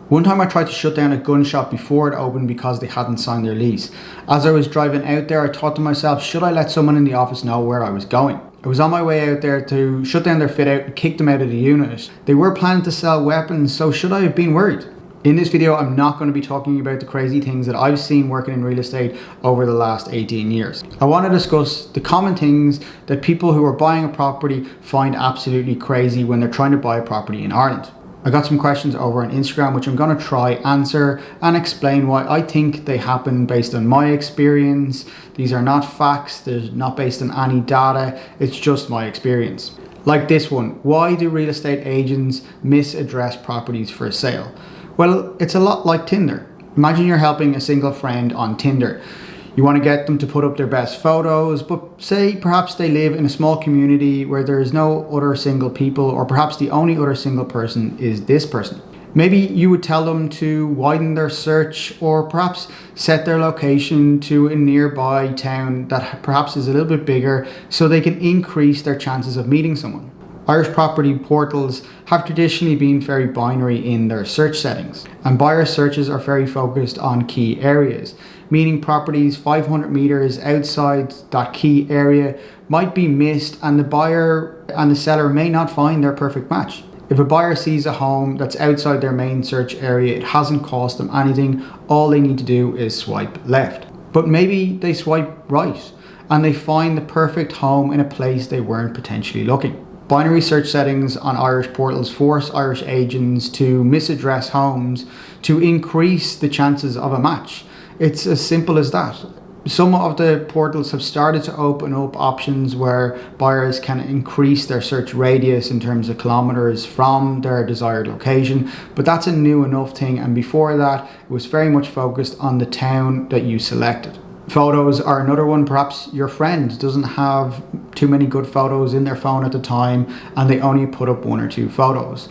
One time I tried to shut down a gun shop before it opened because they hadn't signed their lease. As I was driving out there, I thought to myself, should I let someone in the office know where I was going? I was on my way out there to shut down their fit out and kick them out of the unit. They were planning to sell weapons, so should I have been worried? In this video, I'm not going to be talking about the crazy things that I've seen working in real estate over the last 18 years. I want to discuss the common things that people who are buying a property find absolutely crazy when they're trying to buy a property in Ireland. I got some questions over on Instagram which I'm going to try answer and explain why I think they happen based on my experience. These are not facts, they're not based on any data, it's just my experience. Like this one, why do real estate agents misaddress properties for sale? Well, it's a lot like Tinder. Imagine you're helping a single friend on Tinder. You want to get them to put up their best photos, but say perhaps they live in a small community where there is no other single people, or perhaps the only other single person is this person. Maybe you would tell them to widen their search or perhaps set their location to a nearby town that perhaps is a little bit bigger so they can increase their chances of meeting someone. Irish property portals have traditionally been very binary in their search settings, and buyer searches are very focused on key areas, meaning properties 500 meters outside that key area might be missed and the buyer and the seller may not find their perfect match. If a buyer sees a home that's outside their main search area, it hasn't cost them anything, all they need to do is swipe left. But maybe they swipe right and they find the perfect home in a place they weren't potentially looking. Binary search settings on Irish portals force Irish agents to misaddress homes to increase the chances of a match. It's as simple as that. Some of the portals have started to open up options where buyers can increase their search radius in terms of kilometers from their desired location, but that's a new enough thing, and before that it was very much focused on the town that you selected. Photos are another one. Perhaps your friend doesn't have too many good photos in their phone at the time and they only put up 1 or 2 photos.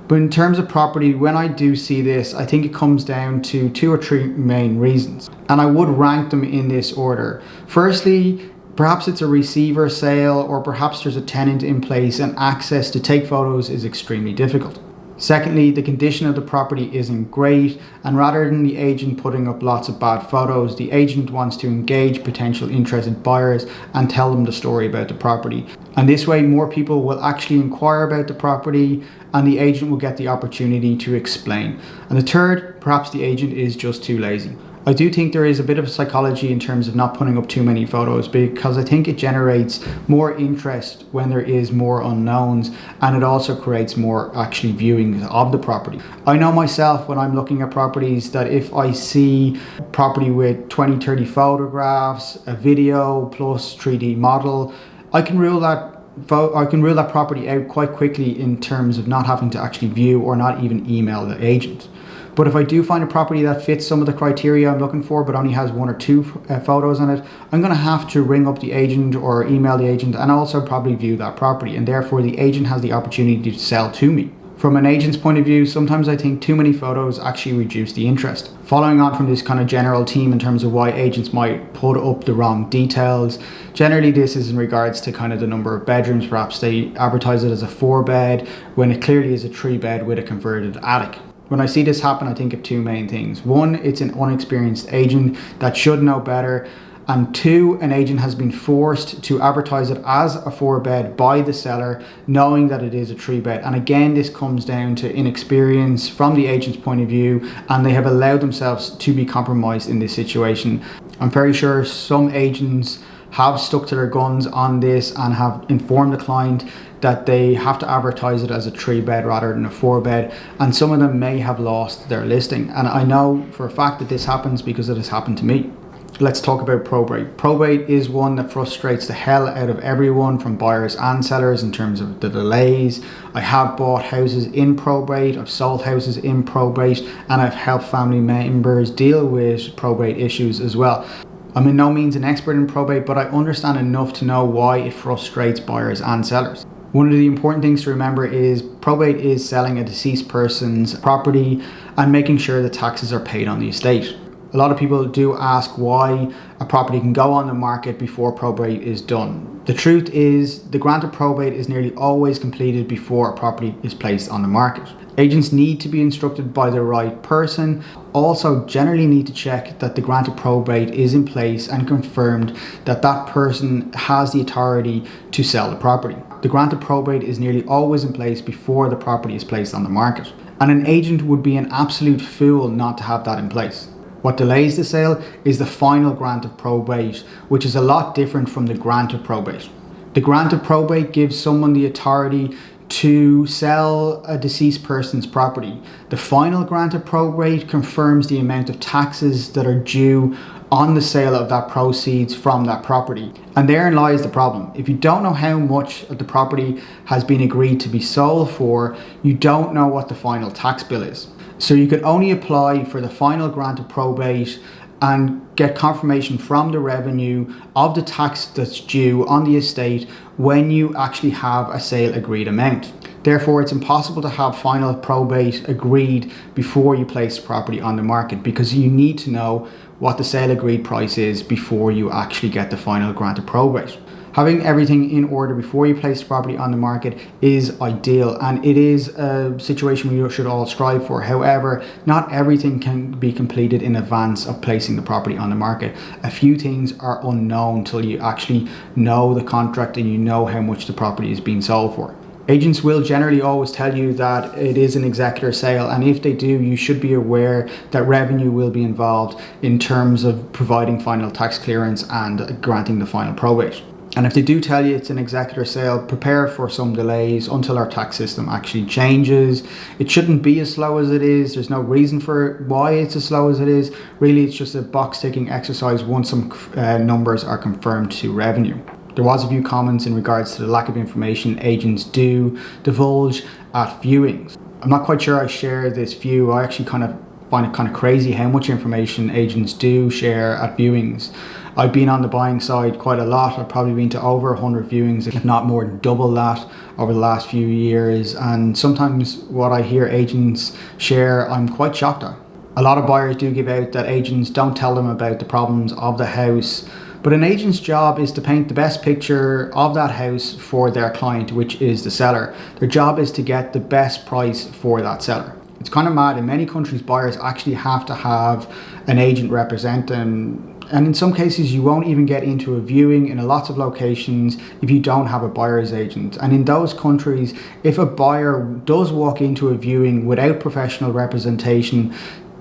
But in terms of property, when I do see this, I think it comes down to 2 or 3 main reasons. And I would rank them in this order. Firstly, perhaps it's a receiver sale, or perhaps there's a tenant in place and access to take photos is extremely difficult. Secondly, the condition of the property isn't great, and rather than the agent putting up lots of bad photos, the agent wants to engage potential interested buyers and tell them the story about the property. And this way more people will actually inquire about the property and the agent will get the opportunity to explain. And the third, perhaps the agent is just too lazy. I do think there is a bit of psychology in terms of not putting up too many photos, because I think it generates more interest when there is more unknowns, and it also creates more actually viewings of the property. I know myself when I'm looking at properties that if I see property with 20-30 photographs, a video plus 3D model, I can rule that property out quite quickly in terms of not having to actually view or not even email the agent. But if I do find a property that fits some of the criteria I'm looking for but only has 1 or 2 photos on it, I'm going to have to ring up the agent or email the agent and also probably view that property, and therefore the agent has the opportunity to sell to me. From an agent's point of view, sometimes I think too many photos actually reduce the interest. Following on from this kind of general theme in terms of why agents might put up the wrong details, generally this is in regards to kind of the number of bedrooms. Perhaps they advertise it as a 4-bed when it clearly is a 3-bed with a converted attic. When I see this happen, I think of 2 main things. 1, it's an unexperienced agent that should know better. And 2, an agent has been forced to advertise it as a 4-bed by the seller, knowing that it is a 3-bed. And again, this comes down to inexperience from the agent's point of view, and they have allowed themselves to be compromised in this situation. I'm very sure some agents have stuck to their guns on this and have informed the client that they have to advertise it as a 3-bed rather than a 4-bed, and some of them may have lost their listing. And I know for a fact that this happens because it has happened to me. Let's talk about probate. Probate is one that frustrates the hell out of everyone, from buyers and sellers, in terms of the delays. I have bought houses in probate, I've sold houses in probate, and I've helped family members deal with probate issues as well. I'm in no means an expert in probate, but I understand enough to know why it frustrates buyers and sellers. One of the important things to remember is probate is selling a deceased person's property and making sure the taxes are paid on the estate. A lot of people do ask why a property can go on the market before probate is done. The truth is, the grant of probate is nearly always completed before a property is placed on the market. Agents need to be instructed by the right person. Also, generally need to check that the grant of probate is in place and confirmed that that person has the authority to sell the property. The grant of probate is nearly always in place before the property is placed on the market. And an agent would be an absolute fool not to have that in place. What delays the sale is the final grant of probate, which is a lot different from the grant of probate. The grant of probate gives someone the authority to sell a deceased person's property. The final grant of probate confirms the amount of taxes that are due on the sale of that proceeds from that property. And therein lies the problem. If you don't know how much of the property has been agreed to be sold for, you don't know what the final tax bill is. So you can only apply for the final grant of probate and get confirmation from the revenue of the tax that's due on the estate when you actually have a sale agreed amount. Therefore, it's impossible to have final probate agreed before you place the property on the market, because you need to know what the sale agreed price is before you actually get the final grant of probate. Having everything in order before you place the property on the market is ideal, and it is a situation we should all strive for. However, not everything can be completed in advance of placing the property on the market. A few things are unknown till you actually know the contract and you know how much the property is being sold for. Agents will generally always tell you that it is an executor sale, and if they do, you should be aware that revenue will be involved in terms of providing final tax clearance and granting the final probate. And if they do tell you it's an executor sale, prepare for some delays until our tax system actually changes. It shouldn't be as slow as it is. There's no reason for why it's as slow as it is. Really, it's just a box ticking exercise once some numbers are confirmed to revenue. There was a few comments in regards to the lack of information agents do divulge at viewings. I'm not quite sure I share this view. I actually kind of find it kind of crazy how much information agents do share at viewings. I've been on the buying side quite a lot. I've probably been to over 100 viewings, if not more than double that over the last few years. And sometimes what I hear agents share, I'm quite shocked at. A lot of buyers do give out that agents don't tell them about the problems of the house. But an agent's job is to paint the best picture of that house for their client, which is the seller. Their job is to get the best price for that seller. It's kind of mad. In many countries, buyers actually have to have an agent represent them. And in some cases, you won't even get into a viewing in lots of locations if you don't have a buyer's agent. And in those countries, if a buyer does walk into a viewing without professional representation,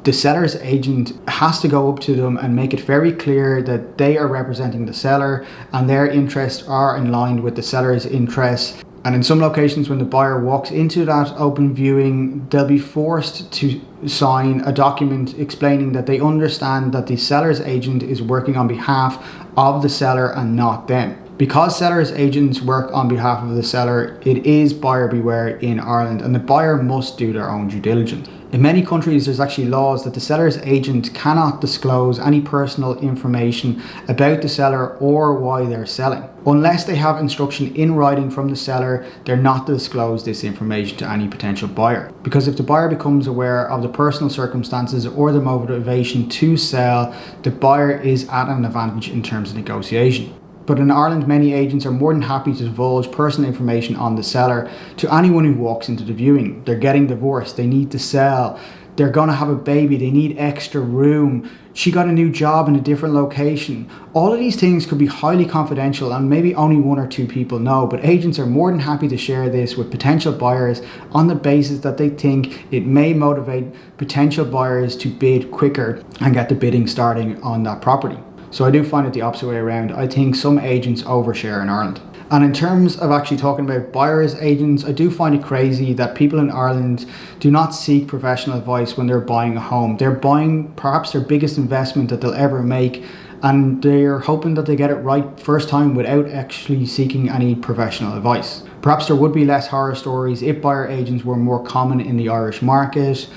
the seller's agent has to go up to them and make it very clear that they are representing the seller and their interests are in line with the seller's interests. And in some locations, when the buyer walks into that open viewing, they'll be forced to sign a document explaining that they understand that the seller's agent is working on behalf of the seller and not them. Because sellers' agents work on behalf of the seller, it is buyer beware in Ireland, and the buyer must do their own due diligence. In many countries, there's actually laws that the seller's agent cannot disclose any personal information about the seller or why they're selling. Unless they have instruction in writing from the seller, they're not to disclose this information to any potential buyer. Because if the buyer becomes aware of the personal circumstances or the motivation to sell, the buyer is at an advantage in terms of negotiation. But in Ireland, many agents are more than happy to divulge personal information on the seller to anyone who walks into the viewing. They're getting divorced, they need to sell, they're going to have a baby, they need extra room, she got a new job in a different location. All of these things could be highly confidential and maybe only one or two people know, but agents are more than happy to share this with potential buyers on the basis that they think it may motivate potential buyers to bid quicker and get the bidding starting on that property. So I do find it the opposite way around. I think some agents overshare in Ireland. And in terms of actually talking about buyer's agents, I do find it crazy that people in Ireland do not seek professional advice when they're buying a home. They're buying perhaps their biggest investment that they'll ever make, and they're hoping that they get it right first time without actually seeking any professional advice. Perhaps there would be less horror stories if buyer agents were more common in the Irish market.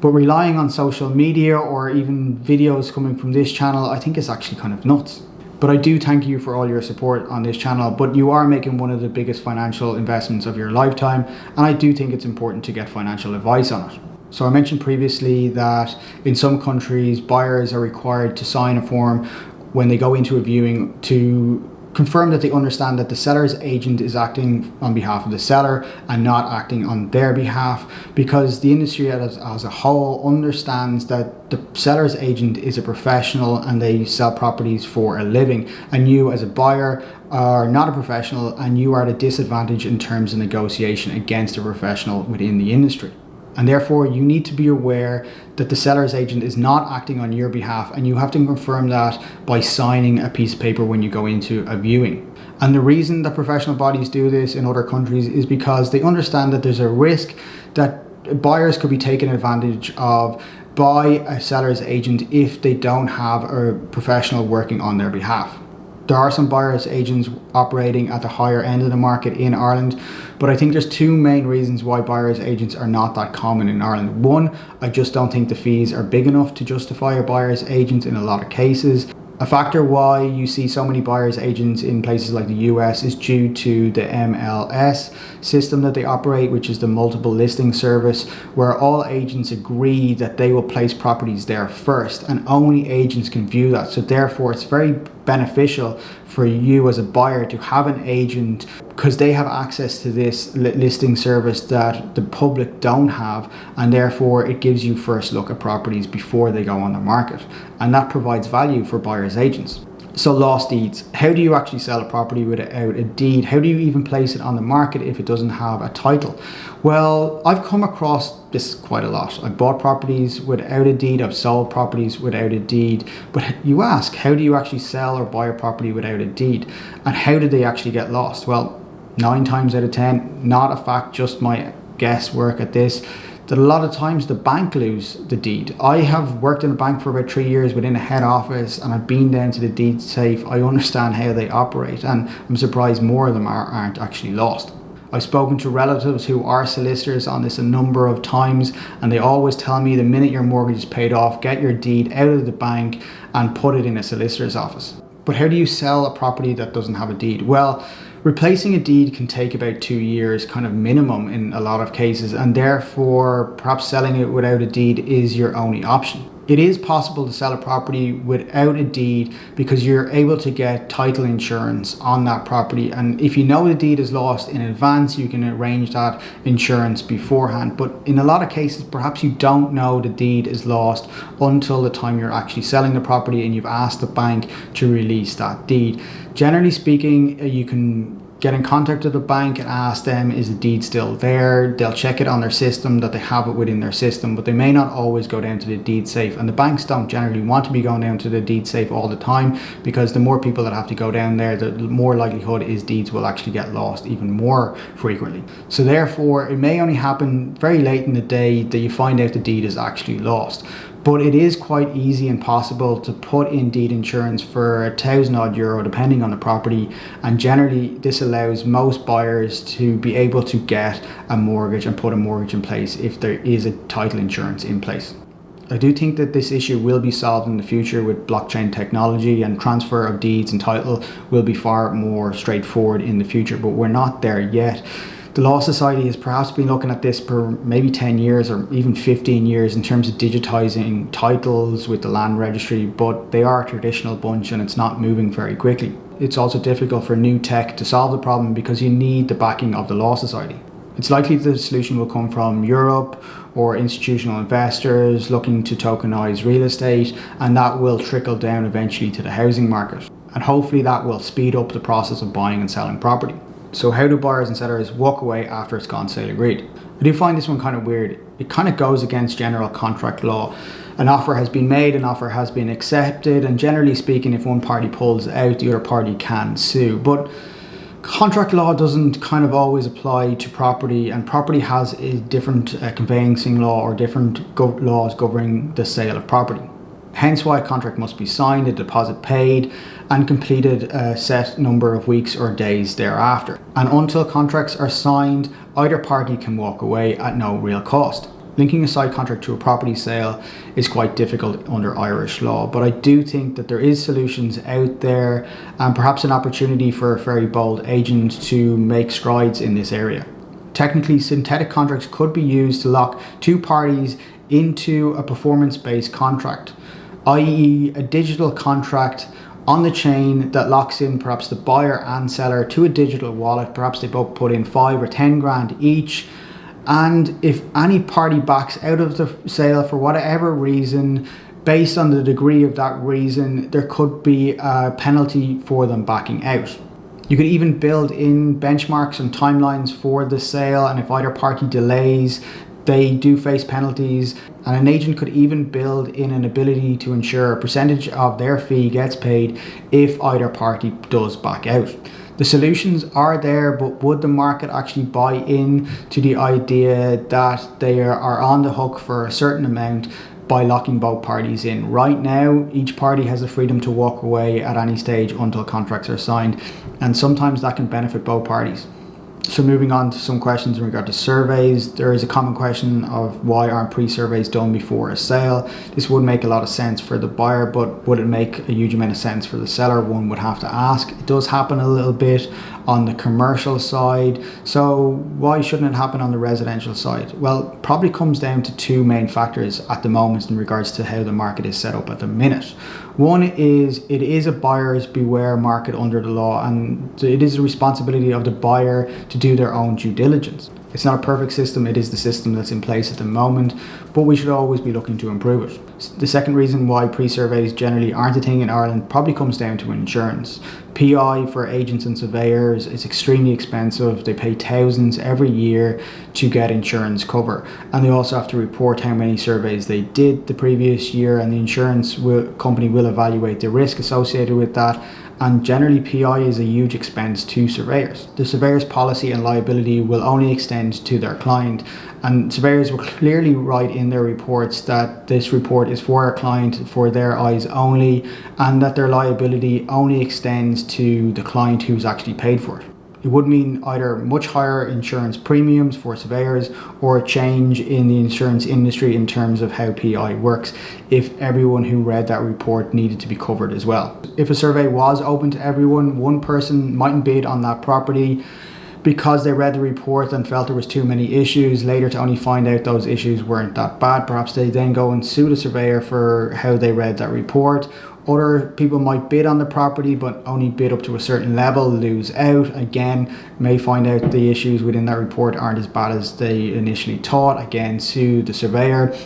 But relying on social media or even videos coming from this channel, I think is actually kind of nuts. But I do thank you for all your support on this channel, but you are making one of the biggest financial investments of your lifetime, and I do think it's important to get financial advice on it. So I mentioned previously that in some countries, buyers are required to sign a form when they go into a viewing to confirm that they understand that the seller's agent is acting on behalf of the seller and not acting on their behalf, because the industry as a whole understands that the seller's agent is a professional and they sell properties for a living, and you as a buyer are not a professional and you are at a disadvantage in terms of negotiation against a professional within the industry. And therefore you need to be aware that the seller's agent is not acting on your behalf, and you have to confirm that by signing a piece of paper when you go into a viewing. And the reason that professional bodies do this in other countries is because they understand that there's a risk that buyers could be taken advantage of by a seller's agent if they don't have a professional working on their behalf. There are some buyer's agents operating at the higher end of the market in Ireland, but I think there's two main reasons why buyer's agents are not that common in Ireland. One, I just don't think the fees are big enough to justify a buyer's agent in a lot of cases. A factor why you see so many buyer's agents in places like the US is due to the MLS system that they operate, which is the multiple listing service, where all agents agree that they will place properties there first, and only agents can view that. So therefore it's very beneficial for you as a buyer to have an agent, because they have access to this listing service that the public don't have, and therefore it gives you first look at properties before they go on the market, and that provides value for buyer's agents. So lost deeds. How do you actually sell a property without a deed? How do you even place it on the market if it doesn't have a title? Well, I've come across this quite a lot. I've bought properties without a deed. I've sold properties without a deed. But you ask, how do you actually sell or buy a property without a deed? And how did they actually get lost? Well, 9 times out of 10, not a fact, just my guesswork at this, that a lot of times the bank lose the deed. I have worked in a bank for about 3 years within a head office, and I've been down to the deed safe. I understand how they operate, and I'm surprised more of them aren't actually lost. I've spoken to relatives who are solicitors on this a number of times, and they always tell me the minute your mortgage is paid off, get your deed out of the bank and put it in a solicitor's office. But how do you sell a property that doesn't have a deed? Well, replacing a deed can take about 2 years, kind of minimum in a lot of cases, and therefore perhaps selling it without a deed is your only option. It is possible to sell a property without a deed because you're able to get title insurance on that property, and if you know the deed is lost in advance, you can arrange that insurance beforehand. But in a lot of cases, perhaps you don't know the deed is lost until the time you're actually selling the property and you've asked the bank to release that deed. Generally speaking, you can get in contact with the bank and ask them, is the deed still there? They'll check it on their system that they have it within their system, but they may not always go down to the deed safe, and the banks don't generally want to be going down to the deed safe all the time, because the more people that have to go down there, the more likelihood is deeds will actually get lost even more frequently. So therefore it may only happen very late in the day that you find out the deed is actually lost. But it is quite easy and possible to put in deed insurance for €1,000 depending on the property, and generally this allows most buyers to be able to get a mortgage and put a mortgage in place if there is a title insurance in place. I do think that this issue will be solved in the future with blockchain technology, and transfer of deeds and title will be far more straightforward in the future, but we're not there yet. The Law Society has perhaps been looking at this for maybe 10 years or even 15 years in terms of digitizing titles with the land registry, but they are a traditional bunch and it's not moving very quickly. It's also difficult for new tech to solve the problem because you need the backing of the Law Society. It's likely that the solution will come from Europe or institutional investors looking to tokenize real estate, and that will trickle down eventually to the housing market. And hopefully that will speed up the process of buying and selling property. So how do buyers and sellers walk away after it's gone sale agreed? I do find this one kind of weird. It kind of goes against general contract law. An offer has been made, an offer has been accepted, and generally speaking, if one party pulls out, the other party can sue. But contract law doesn't kind of always apply to property, and property has a different conveyancing law or different laws governing the sale of property. Hence why a contract must be signed, a deposit paid, and completed a set number of weeks or days thereafter. And until contracts are signed, either party can walk away at no real cost. Linking a side contract to a property sale is quite difficult under Irish law, but I do think that there is solutions out there, and perhaps an opportunity for a very bold agent to make strides in this area. Technically, synthetic contracts could be used to lock two parties into a performance-based contract, i.e. a digital contract on the chain that locks in perhaps the buyer and seller to a digital wallet. Perhaps they both put in 5 or 10 grand each. And if any party backs out of the sale for whatever reason, based on the degree of that reason, there could be a penalty for them backing out. You could even build in benchmarks and timelines for the sale, and if either party delays, they do face penalties. And an agent could even build in an ability to ensure a percentage of their fee gets paid if either party does back out. The solutions are there, but would the market actually buy in to the idea that they are on the hook for a certain amount by locking both parties in? Right now, each party has the freedom to walk away at any stage until contracts are signed, and sometimes that can benefit both parties. So moving on to some questions in regard to surveys, there is a common question of why aren't pre-surveys done before a sale? This would make a lot of sense for the buyer, but would it make a huge amount of sense for the seller? One would have to ask. It does happen a little bit on the commercial side, so why shouldn't it happen on the residential side? Well, probably comes down to two main factors at the moment in regards to how the market is set up at the minute. One is it is a buyer's beware market under the law, and it is the responsibility of the buyer to do their own due diligence. It's not a perfect system, it is the system that's in place at the moment, but we should always be looking to improve it. The second reason why pre-surveys generally aren't a thing in Ireland probably comes down to insurance. PI for agents and surveyors is extremely expensive. They pay thousands every year to get insurance cover, and they also have to report how many surveys they did the previous year, and the insurance company will evaluate the risk associated with that. And generally, PI is a huge expense to surveyors. The surveyor's policy and liability will only extend to their client, and surveyors will clearly write in their reports that this report is for our client, for their eyes only, and that their liability only extends to the client who's actually paid for it. It would mean either much higher insurance premiums for surveyors or a change in the insurance industry in terms of how PI works if everyone who read that report needed to be covered as well. If a survey was open to everyone, one person mightn't bid on that property because they read the report and felt there was too many issues, later to only find out those issues weren't that bad. Perhaps they then go and sue the surveyor for how they read that report. Other people might bid on the property but only bid up to a certain level, lose out, again may find out the issues within that report aren't as bad as they initially thought, again sue the surveyor.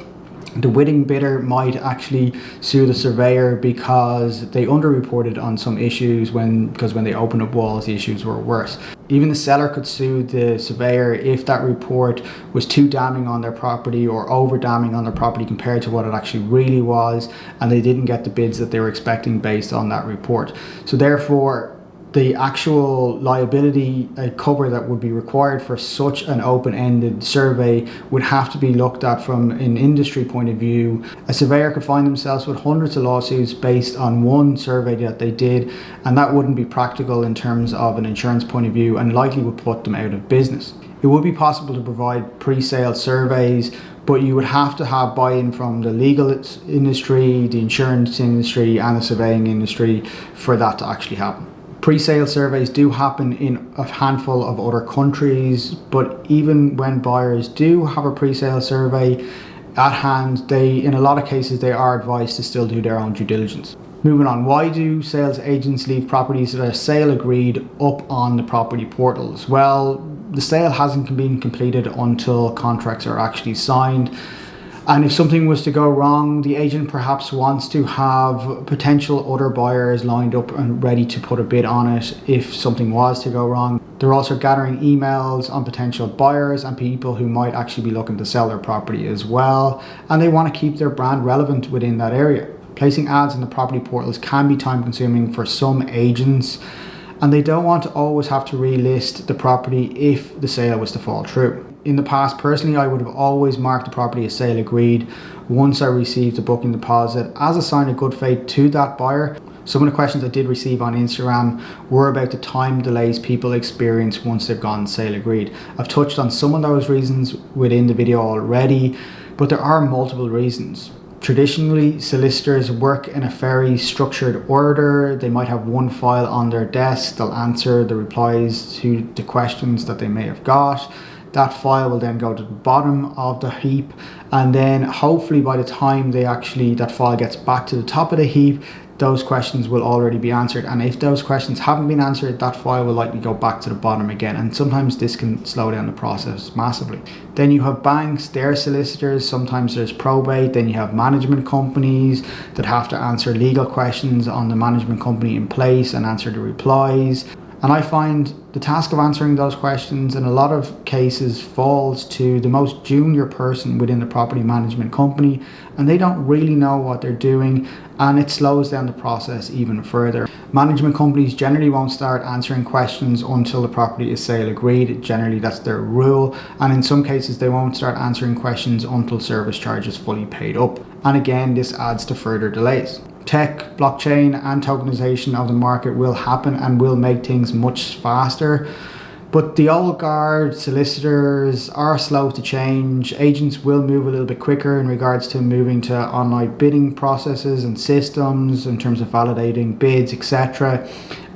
The winning bidder might actually sue the surveyor because they underreported on some issues because when they opened up walls, the issues were worse. Even the seller could sue the surveyor if that report was too damning on their property or over damning on their property compared to what it actually really was, and they didn't get the bids that they were expecting based on that report. So therefore, the actual liability cover that would be required for such an open-ended survey would have to be looked at from an industry point of view. A surveyor could find themselves with hundreds of lawsuits based on one survey that they did, and that wouldn't be practical in terms of an insurance point of view and likely would put them out of business. It would be possible to provide pre-sale surveys, but you would have to have buy-in from the legal industry, the insurance industry, and the surveying industry for that to actually happen. Pre-sale surveys do happen in a handful of other countries, but even when buyers do have a pre-sale survey at hand, in a lot of cases, they are advised to still do their own due diligence. Moving on, why do sales agents leave properties that are sale agreed up on the property portals? Well, the sale hasn't been completed until contracts are actually signed. And if something was to go wrong, the agent perhaps wants to have potential other buyers lined up and ready to put a bid on it if something was to go wrong. They're also gathering emails on potential buyers and people who might actually be looking to sell their property as well. And they want to keep their brand relevant within that area. Placing ads in the property portals can be time consuming for some agents, and they don't want to always have to relist the property if the sale was to fall through. In the past, personally, I would have always marked the property as sale agreed once I received a booking deposit as a sign of good faith to that buyer. Some of the questions I did receive on Instagram were about the time delays people experience once they've gone sale agreed. I've touched on some of those reasons within the video already, but there are multiple reasons. Traditionally, solicitors work in a very structured order. They might have one file on their desk. They'll answer the replies to the questions that they may have got. that file will then go to the bottom of the heap, and then hopefully by the time that file gets back to the top of the heap, those questions will already be answered. And if those questions haven't been answered, that file will likely go back to the bottom again, and sometimes this can slow down the process massively. Then you have banks, their solicitors, sometimes there's probate, then you have management companies that have to answer legal questions on the management company in place and answer the replies. And I find the task of answering those questions in a lot of cases falls to the most junior person within the property management company, and they don't really know what they're doing, and it slows down the process even further. Management companies generally won't start answering questions until the property is sale agreed. Generally, that's their rule. And in some cases, they won't start answering questions until service charge is fully paid up. And again, this adds to further delays. Tech, blockchain and tokenization of the market will happen and will make things much faster. But the old guard solicitors are slow to change. Agents will move a little bit quicker in regards to moving to online bidding processes and systems in terms of validating bids, etc.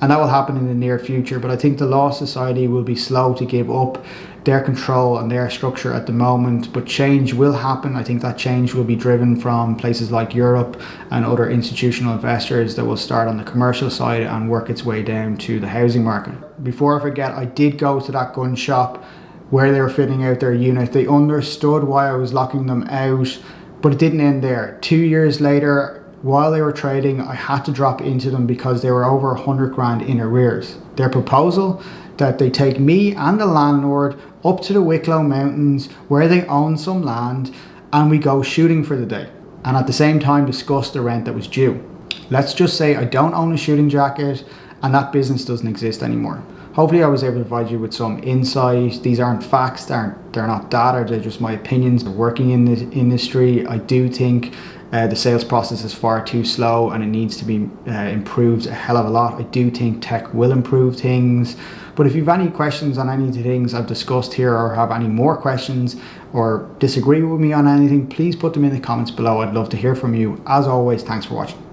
And that will happen in the near future. But I think the Law Society will be slow to give up their control and their structure at the moment, but change will happen. I think that change will be driven from places like Europe and other institutional investors that will start on the commercial side and work its way down to the housing market. Before I forget, I did go to that gun shop where they were fitting out their unit. They understood why I was locking them out, but it didn't end there. 2 years later, while they were trading, I had to drop into them because they were over 100 grand in arrears. Their proposal that they take me and the landlord up to the Wicklow Mountains where they own some land, and we go shooting for the day, and at the same time discuss the rent that was due. Let's just say I don't own a shooting jacket and that business doesn't exist anymore. Hopefully I was able to provide you with some insight. These aren't facts, they're not data, they're just my opinions. Working in this industry, I do think the sales process is far too slow and it needs to be improved a hell of a lot. I do think tech will improve things. But if you have any questions on any of the things I've discussed here, or have any more questions or disagree with me on anything, please put them in the comments below. I'd love to hear from you. As always, thanks for watching.